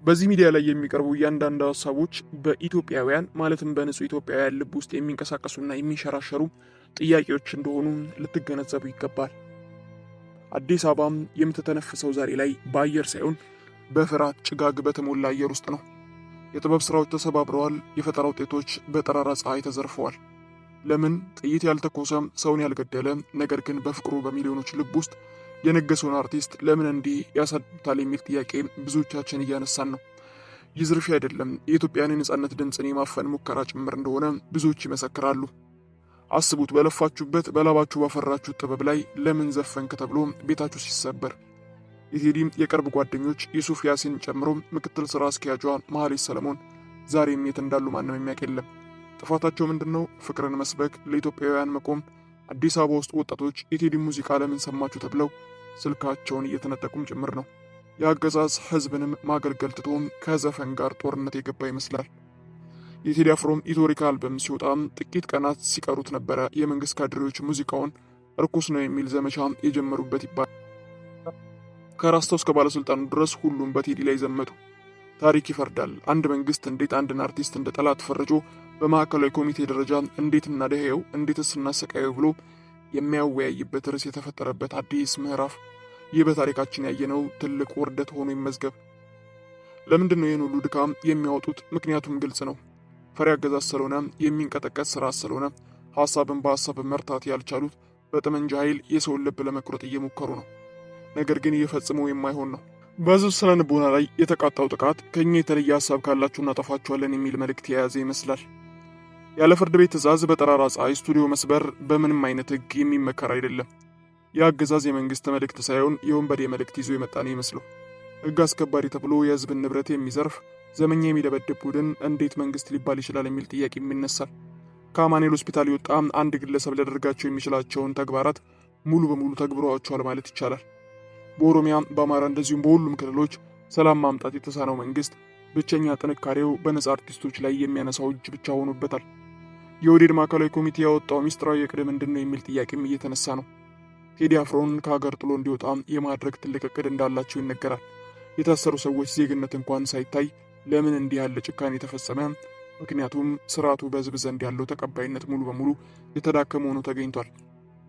በዚህ ሚዲያ ላይ የሚቀርቡ እያንዳንዱ ሀሳቦች በኢትዮጵያውያን ማለትም በንጹህ ኢትዮጵያውያን ልብ ውስጥ የሚንቀሳቀሱና የሚንሸራሸሩ ጥያቄዎች እንደሆኑ ልትገነዘቡ ይገባል። አዲስ አበባም የምትተነፍሰው ዛሬ ላይ በአየር ሳይሆን በፍርሃት ጭጋግ በተሞላ አየር ውስጥ ነው። የጥበብ ስራዎች ተሰባብረዋል። የፈጠራ ውጤቶች በጠራራ ፀሐይ ተዘርፈዋል። ለምን ጥይት ያልተኮሰ ሰውን ያልገደለ ነገር ግን በፍቅሩ በሚሊዮኖች ልብ ውስጥ የነገሰውን አርቲስት ለምን እንዲህ ያሳድታል የሚል ጥያቄ ብዙዎቻችን እያነሳን ነው። ይህ ዝርፊያ አይደለም፣ የኢትዮጵያን የነጻነት ድምፅን የማፈን ሙከራ ጭምር እንደሆነ ብዙዎች ይመሰክራሉ። አስቡት፣ በለፋችሁበት በላባችሁ ባፈራችሁት ጥበብ ላይ ለምን ዘፈንክ ተብሎ ቤታችሁ ሲሰበር። የቴዲም የቅርብ ጓደኞች ዩሱፍ ያሲን ጨምሮ ምክትል ስራ አስኪያጇ መሐሌት ሰለሞን ዛሬም የት እንዳሉ ማንም የሚያውቅ የለም። ጥፋታቸው ምንድን ነው? ፍቅርን መስበክ፣ ለኢትዮጵያውያን መቆም። አዲስ አበባ ውስጥ ወጣቶች የቴዲ ሙዚቃ ለምን ሰማችሁ ተብለው ስልካቸውን እየተነጠቁም ጭምር ነው። የአገዛዝ ህዝብንም ማገልገል ትቶ ከዘፈን ጋር ጦርነት የገባ ይመስላል። የቴዲ አፍሮም ኢትዮሪካ አልበም ሲወጣ ጥቂት ቀናት ሲቀሩት ነበረ የመንግስት ካድሬዎች ሙዚቃውን እርኩስ ነው የሚል ዘመቻ የጀመሩበት ይባላል። ከራስታው እስከ ባለስልጣኑ ድረስ ሁሉም በቴዲ ላይ ዘመቱ። ታሪክ ይፈርዳል። አንድ መንግስት እንዴት አንድን አርቲስት እንደ ጠላት ፈርጆ በማዕከላዊ ኮሚቴ ደረጃ እንዴት እናደኸው እንዴትስ እናሰቃየው ብሎ የሚያወያይበት ርዕስ የተፈጠረበት አዲስ ምዕራፍ። ይህ በታሪካችን ያየነው ትልቅ ውርደት ሆኖ ይመዝገብ። ለምንድን ነው ይህን ሁሉ ድካም የሚያወጡት? ምክንያቱም ግልጽ ነው። ፈሪ አገዛዝ ስለሆነ፣ የሚንቀጠቀጥ ስርዓት ስለሆነ፣ ሀሳብን በሀሳብ መርታት ያልቻሉት በጠመንጃ ኃይል የሰውን ልብ ለመቁረጥ እየሞከሩ ነው። ነገር ግን ይህ ፈጽሞ የማይሆን ነው። በሕዝብ ስነ ልቦና ላይ የተቃጣው ጥቃት ከእኛ የተለየ ሀሳብ ካላችሁ እናጠፋችኋለን የሚል መልእክት የያዘ ይመስላል። ያለ ፍርድ ቤት ትዕዛዝ በጠራራ ፀሐይ ስቱዲዮ መስበር በምንም አይነት ህግ የሚመከር አይደለም። የአገዛዝ የመንግስት መልእክት ሳይሆን የወንበዴ መልእክት ይዞ የመጣ ነው ይመስለው። ህግ አስከባሪ ተብሎ የህዝብን ንብረት የሚዘርፍ ዘመኛ የሚደበድብ ቡድን እንዴት መንግስት ሊባል ይችላል የሚል ጥያቄ ይነሳል። ከአማኑኤል ሆስፒታል የወጣ አንድ ግለሰብ ሊያደርጋቸው የሚችላቸውን ተግባራት ሙሉ በሙሉ ተግብረዋቸዋል ማለት ይቻላል። በኦሮሚያ፣ በአማራ እንደዚሁም በሁሉም ክልሎች ሰላም ማምጣት የተሳነው መንግስት ብቸኛ ጥንካሬው በነጻ አርቲስቶች ላይ የሚያነሳው እጅ ብቻ ሆኖበታል። የኦህዴድ ማዕከላዊ ኮሚቴ ያወጣው ሚስጥራዊ እቅድ ምንድን ነው የሚል ጥያቄም እየተነሳ ነው። ቴዲ አፍሮን ከሀገር ጥሎ እንዲወጣ የማድረግ ትልቅ እቅድ እንዳላቸው ይነገራል። የታሰሩ ሰዎች ዜግነት እንኳን ሳይታይ ለምን እንዲህ ያለ ጭካኔ የተፈጸመ? ምክንያቱም ስርዓቱ በህዝብ ዘንድ ያለው ተቀባይነት ሙሉ በሙሉ የተዳከመ ሆኖ ተገኝቷል።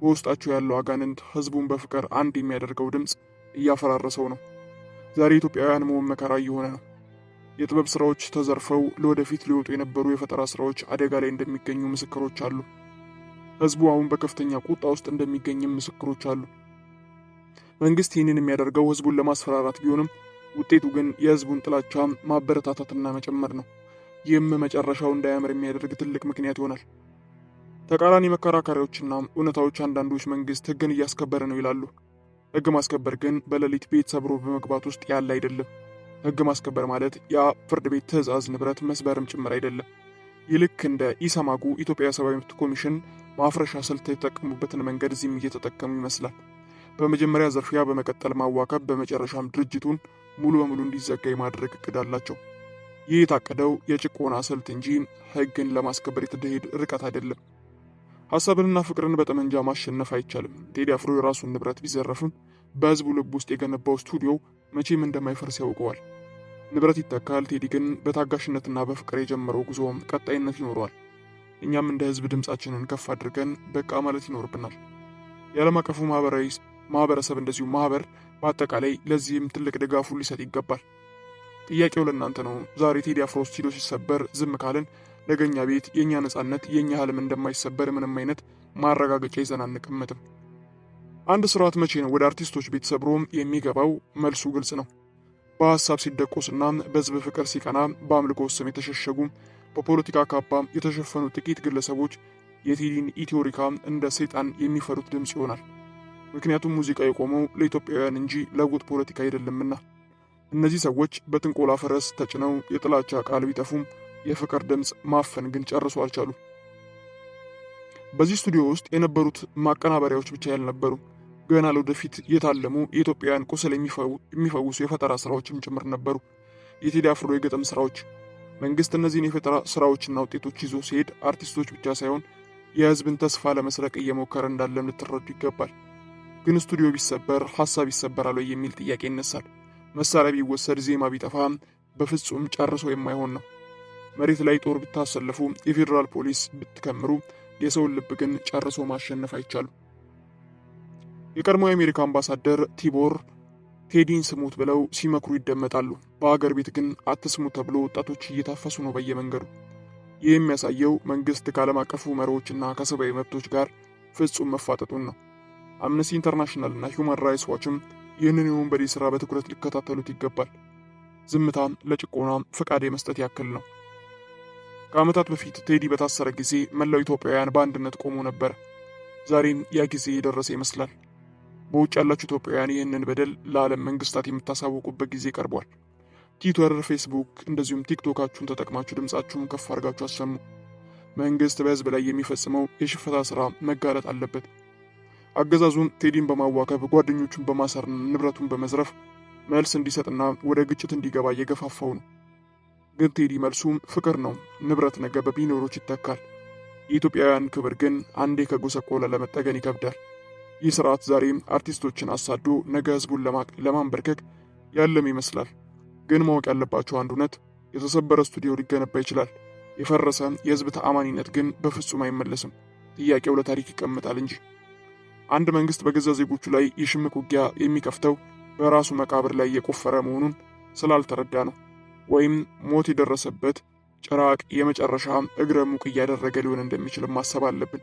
በውስጣቸው ያለው አጋንንት ህዝቡን በፍቅር አንድ የሚያደርገው ድምፅ እያፈራረሰው ነው። ዛሬ ኢትዮጵያውያን መሆን መከራ እየሆነ ነው። የጥበብ ስራዎች ተዘርፈው ለወደፊት ሊወጡ የነበሩ የፈጠራ ስራዎች አደጋ ላይ እንደሚገኙ ምስክሮች አሉ። ህዝቡ አሁን በከፍተኛ ቁጣ ውስጥ እንደሚገኝም ምስክሮች አሉ። መንግስት ይህንን የሚያደርገው ህዝቡን ለማስፈራራት ቢሆንም ውጤቱ ግን የህዝቡን ጥላቻ ማበረታታትና መጨመር ነው። ይህም መጨረሻው እንዳያምር የሚያደርግ ትልቅ ምክንያት ይሆናል። ተቃራኒ መከራከሪያዎችና እውነታዎች አንዳንዶች መንግስት ህግን እያስከበረ ነው ይላሉ። ህግ ማስከበር ግን በሌሊት ቤት ሰብሮ በመግባት ውስጥ ያለ አይደለም። ህግ ማስከበር ማለት ያ ፍርድ ቤት ትዕዛዝ ንብረት መስበርም ጭምር አይደለም። ይልክ እንደ ኢሰማጉ ኢትዮጵያ ሰብአዊ መብት ኮሚሽን ማፍረሻ ስልት የተጠቀሙበትን መንገድ እዚህም እየተጠቀሙ ይመስላል። በመጀመሪያ ዘርፊያ፣ በመቀጠል ማዋከብ፣ በመጨረሻም ድርጅቱን ሙሉ በሙሉ እንዲዘጋ የማድረግ እቅድ አላቸው። ይህ የታቀደው የጭቆና ስልት እንጂ ህግን ለማስከበር የተደሄደ ርቀት አይደለም። ሀሳብንና ፍቅርን በጠመንጃ ማሸነፍ አይቻልም። ቴዲ አፍሮ የራሱን ንብረት ቢዘረፍም በህዝቡ ልብ ውስጥ የገነባው ስቱዲዮ መቼም እንደማይፈርስ ያውቀዋል። ንብረት ይተካል። ቴዲ ግን በታጋሽነትና በፍቅር የጀመረው ጉዞ ቀጣይነት ይኖረዋል። እኛም እንደ ህዝብ ድምፃችንን ከፍ አድርገን በቃ ማለት ይኖርብናል። የዓለም አቀፉ ማህበረሰብ እንደዚሁ ማህበር በአጠቃላይ ለዚህም ትልቅ ድጋፉን ሊሰጥ ይገባል። ጥያቄው ለእናንተ ነው። ዛሬ ቴዲ አፍሮ ስቱዲዮ ሲሰበር ዝም ካልን ነገኛ ቤት የኛ ነጻነት የኛ ህልም እንደማይሰበር ምንም አይነት ማረጋገጫ ይዘን አንቀመጥም። አንድ ስርዓት መቼ ነው ወደ አርቲስቶች ቤት ሰብሮ የሚገባው? መልሱ ግልጽ ነው። በሀሳብ ሲደቆስና በህዝብ ፍቅር ሲቀና፣ በአምልኮ ስም የተሸሸጉ በፖለቲካ ካባ የተሸፈኑ ጥቂት ግለሰቦች የቴዲን ኢትዮሪካ እንደ ሰይጣን የሚፈሩት ድምፅ ይሆናል። ምክንያቱም ሙዚቃ የቆመው ለኢትዮጵያውያን እንጂ ለውጥ ፖለቲካ አይደለምና። እነዚህ ሰዎች በጥንቆላ ፈረስ ተጭነው የጥላቻ ቃል ቢጠፉም የፍቅር ድምፅ ማፈን ግን ጨርሶ አልቻሉ። በዚህ ስቱዲዮ ውስጥ የነበሩት ማቀናበሪያዎች ብቻ ያልነበሩ ገና ለወደፊት የታለሙ የኢትዮጵያውያን ቁስል የሚፈውሱ የፈጠራ ስራዎችም ጭምር ነበሩ። የቴዲ አፍሮ የግጥም ስራዎች። መንግስት እነዚህን የፈጠራ ስራዎችና ውጤቶች ይዞ ሲሄድ አርቲስቶች ብቻ ሳይሆን የህዝብን ተስፋ ለመስረቅ እየሞከረ እንዳለም ልትረዱ ይገባል። ግን ስቱዲዮ ቢሰበር ሐሳብ ይሰበራል ወይ የሚል ጥያቄ ይነሳል። መሳሪያ ቢወሰድ ዜማ ቢጠፋ በፍጹም ጨርሶ የማይሆን ነው። መሬት ላይ ጦር ብታሰልፉ፣ የፌዴራል ፖሊስ ብትከምሩ፣ የሰውን ልብ ግን ጨርሶ ማሸነፍ አይቻልም። የቀድሞ የአሜሪካ አምባሳደር ቲቦር ቴዲን ስሙት ብለው ሲመክሩ ይደመጣሉ። በሀገር ቤት ግን አትስሙ ተብሎ ወጣቶች እየታፈሱ ነው በየመንገዱ። ይህ የሚያሳየው መንግስት ከዓለም አቀፉ መሪዎችና ከሰብአዊ መብቶች ጋር ፍጹም መፋጠጡን ነው። አምነስቲ ኢንተርናሽናል እና ሁማን ራይትስ ዋችም ይህንን የወንበዴ ሥራ በትኩረት ሊከታተሉት ይገባል። ዝምታን ለጭቆና ፈቃድ የመስጠት ያክል ነው። ከዓመታት በፊት ቴዲ በታሰረ ጊዜ መላው ኢትዮጵያውያን በአንድነት ቆሞ ነበር። ዛሬም ያ ጊዜ የደረሰ ይመስላል። በውጭ ያላችሁ ኢትዮጵያውያን ይህንን በደል ለዓለም መንግስታት የምታሳውቁበት ጊዜ ቀርቧል። ትዊተር፣ ፌስቡክ እንደዚሁም ቲክቶካችሁን ተጠቅማችሁ ድምፃችሁን ከፍ አድርጋችሁ አሰሙ። መንግስት በህዝብ ላይ የሚፈጽመው የሽፈታ ሥራ መጋለጥ አለበት። አገዛዙን ቴዲን በማዋከብ ጓደኞቹን በማሰርና ንብረቱን በመዝረፍ መልስ እንዲሰጥና ወደ ግጭት እንዲገባ እየገፋፋው ነው። ግን ቴዲ መልሱም ፍቅር ነው። ንብረት ነገ በቢሊዮኖች ይተካል። የኢትዮጵያውያን ክብር ግን አንዴ ከጎሰቆለ ለመጠገን ይከብዳል። ይህ ስርዓት ዛሬም አርቲስቶችን አሳዶ ነገ ህዝቡን ለማንበርከክ ያለም ይመስላል። ግን ማወቅ ያለባቸው አንድ እውነት፣ የተሰበረ ስቱዲዮ ሊገነባ ይችላል። የፈረሰ የህዝብ ተአማኒነት ግን በፍጹም አይመለስም። ጥያቄው ለታሪክ ይቀመጣል እንጂ። አንድ መንግስት በገዛ ዜጎቹ ላይ የሽምቅ ውጊያ የሚከፍተው በራሱ መቃብር ላይ የቆፈረ መሆኑን ስላልተረዳ ነው። ወይም ሞት የደረሰበት ጭራቅ የመጨረሻ እግረ ሙቅ እያደረገ ሊሆን እንደሚችል ማሰብ አለብን።